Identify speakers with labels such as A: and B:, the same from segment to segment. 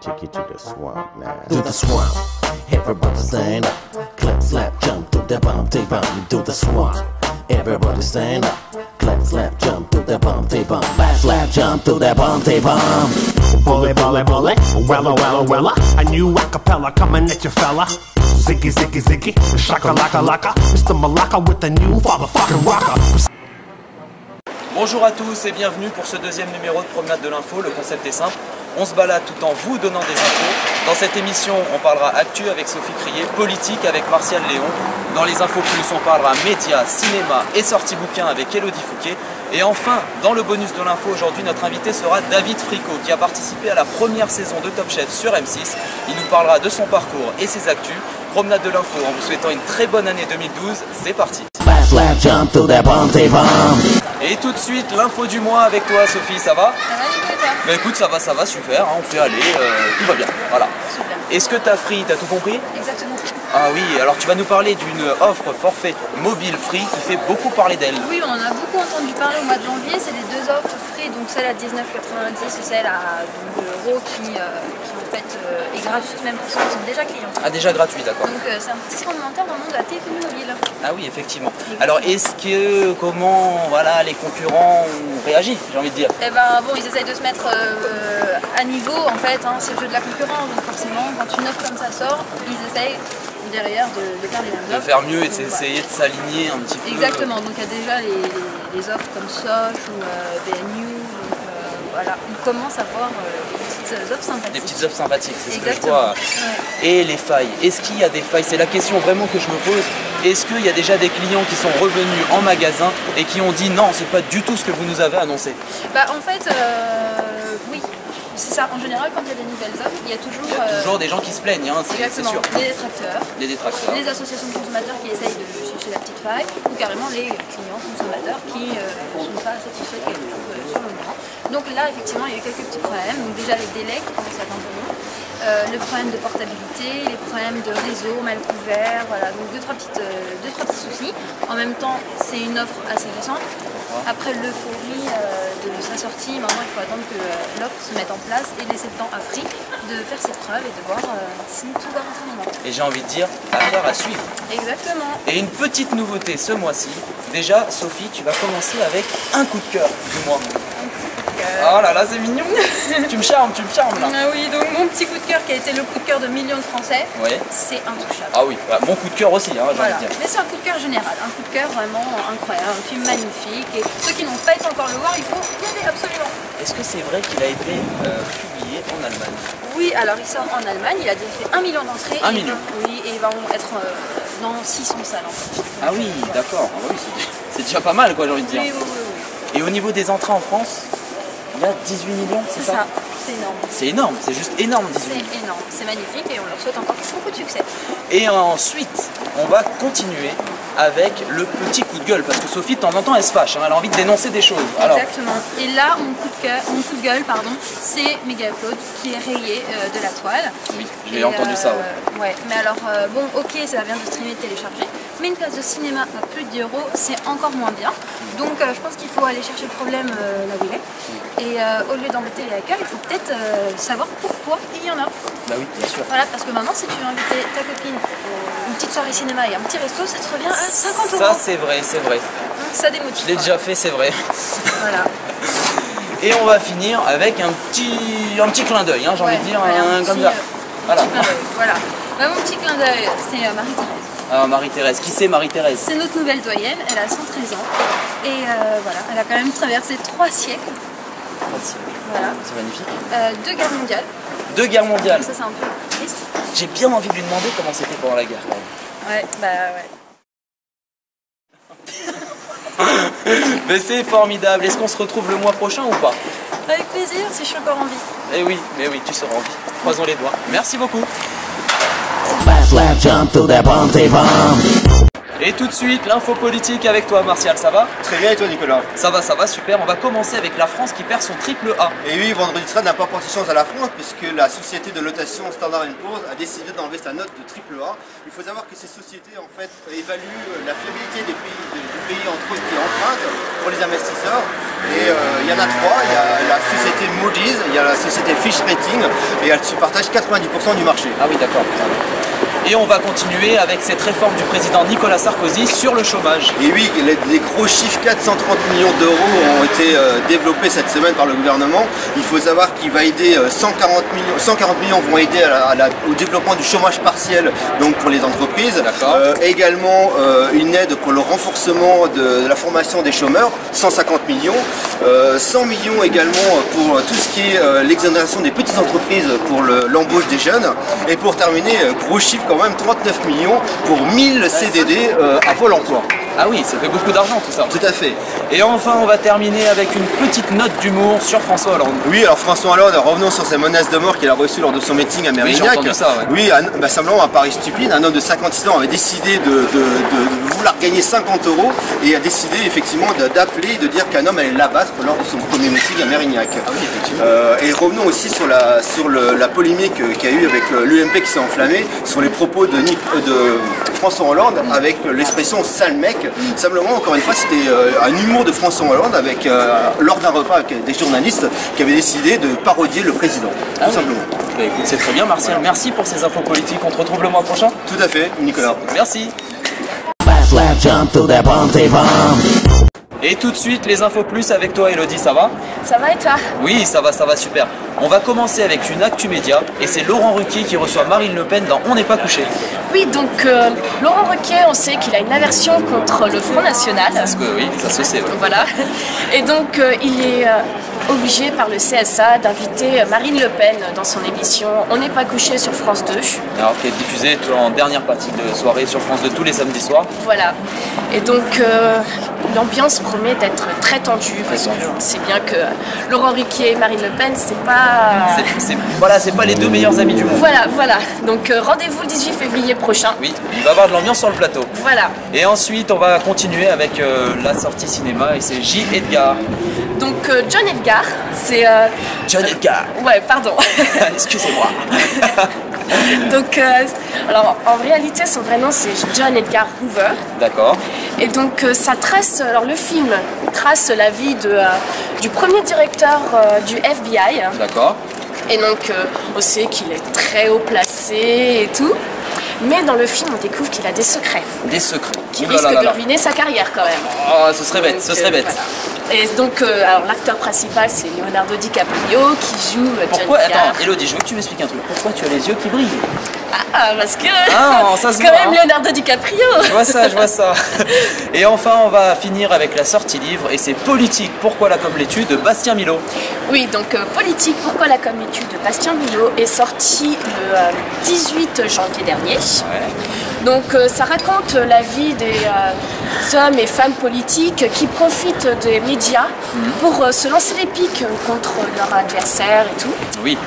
A: Take you to the swamp now. To the swamp. Everybody stand up. Clap, slap, jump to the bump, they bump. To the swamp. Everybody stand up. Clap, slap, jump to the bump, they bump. Clap, slap, jump to the bump, they bump.
B: Bully, bully, bully, wella, wella, wella. A new acapella coming at you, fella. Ziggy, ziggy, ziggy, shaka, laka, laka. Mr. Malaka with the new fatherfucking rocker.
C: Bonjour à tous et bienvenue pour ce deuxième numéro de Promenade de l'Info. Le concept est simple, on se balade tout en vous donnant des infos. Dans cette émission, on parlera actu avec Sophie Crier, politique avec Martial Léon. Dans les infos plus, on parlera médias, cinéma et sorties bouquins avec Elodie Fouquet. Et enfin, dans le bonus de l'info, aujourd'hui, notre invité sera David Fricot, qui a participé à la première saison de Top Chef sur M6. Il nous parlera de son parcours et ses actus. Promenade de l'info en vous souhaitant une très bonne année 2012. C'est parti. Et tout de suite, l'info du mois avec toi, Sophie, ça va?
D: Ça va, Nico, et toi?
C: Bah écoute, ça va, super, hein, on fait aller, tout va bien, voilà.
D: Super.
C: Est-ce que t'as Free, t'as tout compris?
D: Exactement.
C: Ah oui, alors tu vas nous parler d'une offre forfait mobile Free qui fait beaucoup parler d'elle.
D: Oui, on en a beaucoup entendu parler au mois de janvier, c'est les deux offres Free, donc celle à 19,90 et celle à 2 € qui en fait est gratuite même pour ceux qui sont déjà clients.
C: Ah déjà gratuit, d'accord.
D: Donc c'est un petit supplémentaire dans le monde de la téléphonie mobile.
C: Ah oui, effectivement. Alors comment voilà, les concurrents ont réagi, j'ai envie de dire?
D: Eh ben bon, ils essayent de se mettre à niveau en fait, hein, c'est le jeu de la concurrence, donc forcément quand une offre comme ça sort, ils essayent derrière de faire les mêmes offres.
C: De faire mieux et
D: donc,
C: d'essayer de s'aligner un petit peu.
D: Exactement, donc il y a déjà les offres comme Soch ou BNU, donc voilà, on commence à voir des petites offres sympathiques.
C: Des petites offres sympathiques, c'est ce que je
D: Exactement.
C: vois.
D: Ouais.
C: Et les failles, est-ce qu'il y a des failles? C'est la question vraiment que je me pose. Est-ce qu'il y a déjà des clients qui sont revenus en magasin et qui ont dit non, c'est pas du tout ce que vous nous avez annoncé?
D: Bah en fait, oui. C'est ça, en général, quand il y a des nouvelles offres, il y a toujours
C: des gens qui se plaignent, hein, c'est sûr.
D: Des détracteurs,
C: Les
D: les associations de consommateurs qui essayent de chercher la petite faille, ou carrément les clients consommateurs qui ne sont pas satisfaits de quelque chose sur le moment. Donc là, effectivement, il y a eu quelques petits problèmes. Donc déjà les délais qui commencent à être un peu longs, le problème de portabilité, les problèmes de réseau mal couvert, voilà, donc deux, trois petits soucis. En même temps, c'est une offre assez récente. Après l'euphorie de sa sortie, maintenant il faut attendre que l'offre se mette en place et laisser le temps à Free de faire ses preuves et de voir si tout va rentrer dans l'ordre.
C: Et j'ai envie de dire, affaire à suivre.
D: Exactement.
C: Et une petite nouveauté ce mois-ci. Déjà, Sophie, tu vas commencer avec un coup de cœur du mois. Oh là là, c'est mignon. Tu me charmes là.
D: Ah oui, donc mon petit coup de cœur qui a été le coup de cœur de millions de Français,
C: Ouais.
D: c'est Intouchable.
C: Ah oui, bah, mon coup de cœur aussi, hein, j'ai
D: Voilà.
C: envie de dire.
D: Mais c'est un coup de cœur général, un coup de cœur vraiment incroyable, un film magnifique. Et ceux qui n'ont pas été encore le voir, il faut y aller absolument.
C: Est-ce que c'est vrai qu'il a été publié en Allemagne?
D: Oui, alors il sort en Allemagne, il a déjà fait 1 million d'entrées.
C: 1 million.
D: Oui, et il va être dans 600 salles en fait.
C: Ah oui, d'accord. Ah oui, c'est déjà pas mal, quoi, j'ai envie de dire.
D: Oui, oui, oui, oui.
C: Et au niveau des entrées en France, il y a 18 millions, c'est ça?
D: C'est énorme.
C: C'est énorme, c'est juste énorme, 18
D: C'est
C: millions.
D: énorme, c'est magnifique et on leur souhaite encore beaucoup de succès.
C: Et ensuite, on va continuer avec le petit coup de gueule, parce que Sophie, de temps en temps, elle se fâche, hein, elle a envie de dénoncer des choses. Alors,
D: Exactement. Et là, mon coup de gueule, c'est Méga Upload qui est rayé de la toile.
C: oui, j'ai entendu ça. Ouais.
D: Ouais, mais alors, bon, ok, ça vient de streamer, de télécharger, mais une place de cinéma à plus de 10 €, c'est encore moins bien. Donc, je pense qu'il faut aller chercher le problème là où il est. Et au lieu d'embêter les hackers, il faut peut-être savoir pourquoi il y en a.
C: Bah oui, bien sûr.
D: Voilà, parce que maintenant, si tu veux inviter ta copine à une petite soirée cinéma et un petit resto, ça te revient à 50 €.
C: Ça, c'est vrai, c'est vrai.
D: Donc, ça démotive.
C: Je l'ai déjà fait, c'est vrai.
D: Voilà.
C: Et on va finir avec un petit clin d'œil, hein, j'ai envie de dire, comme ça. Voilà.
D: Voilà. Bah, mon petit clin d'œil, c'est Marie-Thérèse.
C: Ah, Marie-Thérèse. Qui c'est Marie-Thérèse?
D: C'est notre nouvelle doyenne, elle a 113 ans. Et voilà, elle a quand même traversé 3 siècles. Voilà.
C: C'est magnifique.
D: 2 guerres mondiales.
C: 2 guerres mondiales.
D: Ça, c'est un peu triste.
C: J'ai bien envie de lui demander comment c'était pendant la guerre. Quand même.
D: Ouais, bah ouais.
C: Mais c'est formidable. Est-ce qu'on se retrouve le mois prochain ou pas?
D: Avec plaisir, si je suis encore en vie.
C: Eh oui, mais oui, tu seras en vie. Croisons les doigts. Merci beaucoup.
A: Slap, slap, jump to the bump, they bump.
C: Et tout de suite, l'info politique avec toi, Martial, ça va?
E: Très bien, et toi Nicolas?
C: Ça va, super. On va commencer avec la France qui perd son triple A.
E: Et oui, vendredi 13 n'a pas porté chance à la France puisque la société de notation Standard & Poor's a décidé d'enlever sa note de triple A. Il faut savoir que ces sociétés en fait évaluent la fiabilité du pays entre eux qui empruntent pour les investisseurs. Et il y en a trois, il y a la société Moody's, il y a la société Fitch Rating et elles se partagent 90% du marché.
C: Ah oui, d'accord. Et on va continuer avec cette réforme du président Nicolas Sarkozy sur le chômage.
E: Et oui, les gros chiffres, 430 millions d'euros ont été développés cette semaine par le gouvernement. Il faut savoir qu'il va aider 140 millions vont aider au développement du chômage partiel, donc pour les entreprises. Également une aide pour le renforcement de la formation des chômeurs, 150 millions. 100 millions également pour tout ce qui est l'exonération des petites entreprises pour l'embauche des jeunes. Et pour terminer, gros chiffre quand même, 39 millions pour 1000 CDD à Pôle emploi.
C: Ah oui, ça fait beaucoup d'argent tout ça.
E: Tout à fait.
C: Et enfin, on va terminer avec une petite note d'humour sur François Hollande.
E: Oui, alors François Hollande, revenons sur ces menaces de mort qu'il a reçues lors de son meeting à Mérignac.
C: Oui, j'ai entendu ça, ouais.
E: Oui, simplement un pari stupide. Un homme de 56 ans avait décidé de vouloir gagner 50 € et a décidé effectivement d'appeler, de dire qu'un homme allait l'abattre lors de son premier meeting à Mérignac.
C: Ah oui, effectivement.
E: Et revenons aussi sur la polémique qu'il y a eu avec l'UMP qui s'est enflammée sur les propos de François Hollande avec l'expression sale mec. Simplement, encore une fois, c'était un humour de François Hollande lors d'un repas avec des journalistes qui avaient décidé de parodier le président, tout simplement.
C: Bah, écoute, c'est très bien, Martial. Merci pour ces infos politiques. On te retrouve le mois prochain.
E: Tout à fait, Nicolas.
C: Merci. Et tout de suite, les infos plus avec toi, Elodie, ça va?
D: Ça va et toi?
C: Oui, ça va, super. On va commencer avec une actu média et c'est Laurent Ruquier qui reçoit Marine Le Pen dans On n'est pas couché.
F: Oui, donc Laurent Ruquier, on sait qu'il a une aversion contre le Front National.
C: Parce que oui, ça se sait. Ouais.
F: Voilà. Et donc il est obligé par le CSA d'inviter Marine Le Pen dans son émission On n'est pas couché sur France 2.
C: Alors qui est diffusée en dernière partie de soirée sur France 2 tous les samedis soirs.
F: Voilà. Et donc l'ambiance promet d'être très tendue parce qu'on sait bien que Laurent Ruquier et Marine Le Pen, c'est pas...
C: c'est pas les deux meilleurs amis du monde.
F: Voilà. Donc rendez-vous le 18 février prochain.
C: Oui, il va y avoir de l'ambiance sur le plateau.
F: Voilà.
C: Et ensuite, on va continuer avec la sortie cinéma et c'est J. Edgar.
F: Donc John Edgar, c'est...
C: John Edgar.
F: Ouais, pardon.
C: Excusez-moi.
F: Donc, alors en réalité, son vrai nom c'est John Edgar Hoover.
C: D'accord.
F: Et donc, ça trace, alors le film trace la vie du premier directeur du FBI.
C: D'accord.
F: Et donc, on sait qu'il est très haut placé et tout. Mais dans le film, on découvre qu'il a des secrets.
C: Des secrets.
F: Qui risquent de ruiner sa carrière quand même.
C: Oh, ce serait bête, ce serait bête.
F: Voilà. Et donc, alors l'acteur principal, c'est Leonardo DiCaprio qui joue
C: Pourquoi
F: John Edgar.
C: Attends, Elodie, je veux que tu m'expliques un truc. Pourquoi tu as les yeux qui brillent?
F: Parce que
C: ça se
F: c'est quand
C: voit,
F: même Leonardo DiCaprio.
C: Je vois ça. Et enfin, on va finir avec la sortie livre et c'est Politique, pourquoi la comme l'étude de Bastien Milot.
F: Oui, donc Politique, pourquoi la comme l'étude de Bastien Milot est sorti le 18 janvier dernier.
C: Ouais.
F: Donc ça raconte la vie des hommes et femmes politiques qui profitent des médias pour se lancer des piques contre leurs adversaires et tout.
C: Oui,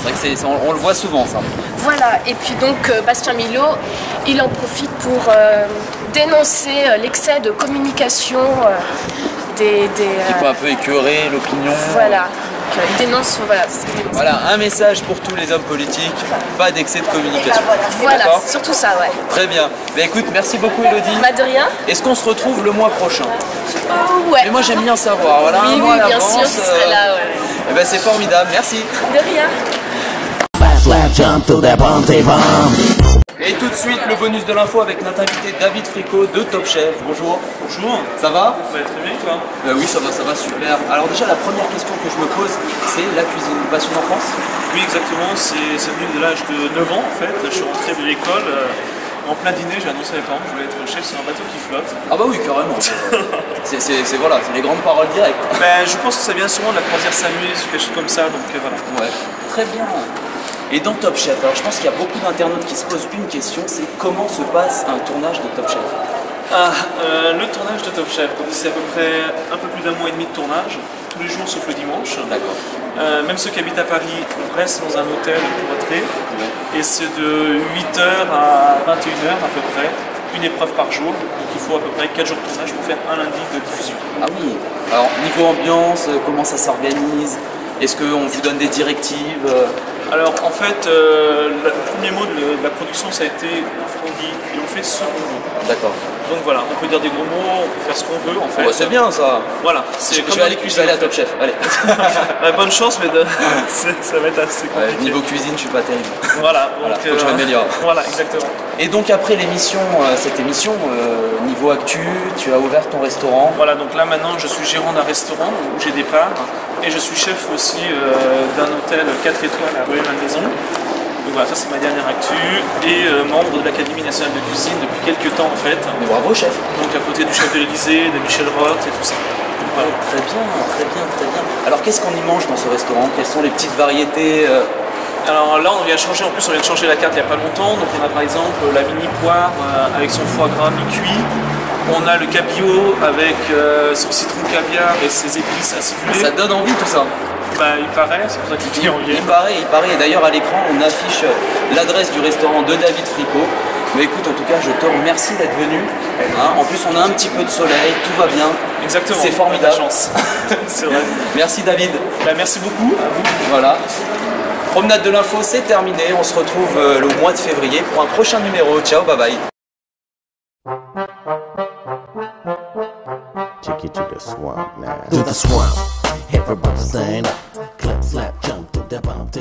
C: c'est vrai que on le voit souvent ça.
F: Voilà, et puis donc Bastien Milot, il en profite pour dénoncer l'excès de communication
C: Qui peut un peu écœurer l'opinion.
F: Voilà. Il dénonce,
C: voilà, un message pour tous les hommes politiques, pas d'excès de communication.
F: Voilà, surtout ça, ouais.
C: Très bien. Mais écoute, merci beaucoup Elodie.
F: De rien.
C: Est-ce qu'on se retrouve le mois prochain?
F: Ouais.
C: Mais moi j'aime bien savoir, voilà,
F: oui,
C: un mois à
F: bien
C: l'avance.
F: sûr, tu serais là, ouais.
C: Eh ben c'est formidable, merci.
F: De rien.
C: Et tout de suite, le bonus de l'info avec notre invité David Fricot de Top Chef. Bonjour.
G: Bonjour.
C: Ça va?
G: Très bien, toi?
C: Oui, ça va, super. Alors déjà, la première question que je me pose, c'est la cuisine. Passion d'enfance?
G: Oui, exactement. C'est venu de l'âge de 9 ans, en fait. Je suis rentré de l'école. En plein dîner, j'ai annoncé à mes parents que je voulais être chef sur un bateau qui flotte.
C: Ah bah oui, carrément. c'est les grandes paroles directes.
G: Ben, je pense que ça vient souvent de la croisière s'amuse ou quelque chose comme ça, donc voilà.
C: Ouais, très bien. Et dans Top Chef, alors je pense qu'il y a beaucoup d'internautes qui se posent une question, c'est comment se passe un tournage de Top Chef?
G: Le tournage de Top Chef, c'est à peu près un peu plus d'un mois et demi de tournage, tous les jours sauf le dimanche.
C: D'accord.
G: Même ceux qui habitent à Paris restent dans un hôtel pour entrer. Et c'est de 8h à 21h à peu près. une épreuve par jour, donc il faut à peu près 4 jours de tournage pour faire un lundi de diffusion.
C: Ah oui. Alors niveau ambiance, comment ça s'organise? Est-ce qu'on vous donne des directives?
G: Alors en fait, le premier mot de la production, ça a été on dit et on fait ce qu'on veut.
C: D'accord.
G: Donc voilà, on peut dire des gros mots, on peut faire ce qu'on veut en fait.
C: Ouais, c'est bien ça.
G: Voilà,
C: Je vais aller à Top Chef. Allez.
G: Bonne chance, mais ça va être assez compliqué.
C: Niveau cuisine, je suis pas terrible.
G: Voilà,
C: Voilà, faut que je m'améliore.
G: Voilà, exactement.
C: Et donc après l'émission, cette émission, niveau actu, tu as ouvert ton restaurant.
G: Voilà, donc là maintenant je suis gérant d'un restaurant où j'ai des parts et je suis chef aussi d'un hôtel 4 étoiles à Rueil-Malmaison. Donc voilà, ça c'est ma dernière actu et membre de l'Académie nationale de cuisine depuis quelques temps en fait.
C: Mais bravo chef.
G: Donc à côté du chef de l'Élysée, de Michel Roth et tout ça. Voilà.
C: Très bien, très bien, très bien. Alors qu'est-ce qu'on y mange dans ce restaurant? Quelles sont les petites variétés?
G: Alors là on vient de changer, en plus on vient de changer la carte il n'y a pas longtemps. Donc on a par exemple la mini poire avec son foie gras mi-cuit. On a le cabillaud avec son citron caviar et ses épices acidulées.
C: Ça donne envie tout ça.
G: Bah il paraît, c'est pour ça qu'il dit envie.
C: Il paraît. Et d'ailleurs à l'écran on affiche l'adresse du restaurant de David Fricot. Mais écoute, en tout cas, je te remercie d'être venu. Hein, en plus, on a un petit peu de soleil, tout va bien.
G: Exactement.
C: C'est formidable.
G: Chance. C'est vrai.
C: Merci David.
G: Bah, merci beaucoup à vous.
C: Voilà. Promenade de l'info, c'est terminé. On se retrouve le mois de février pour un prochain numéro. Ciao, bye bye.
A: Take it to the swamp now. To the swamp. Everybody stand up. Clap, slap, jump to the bump,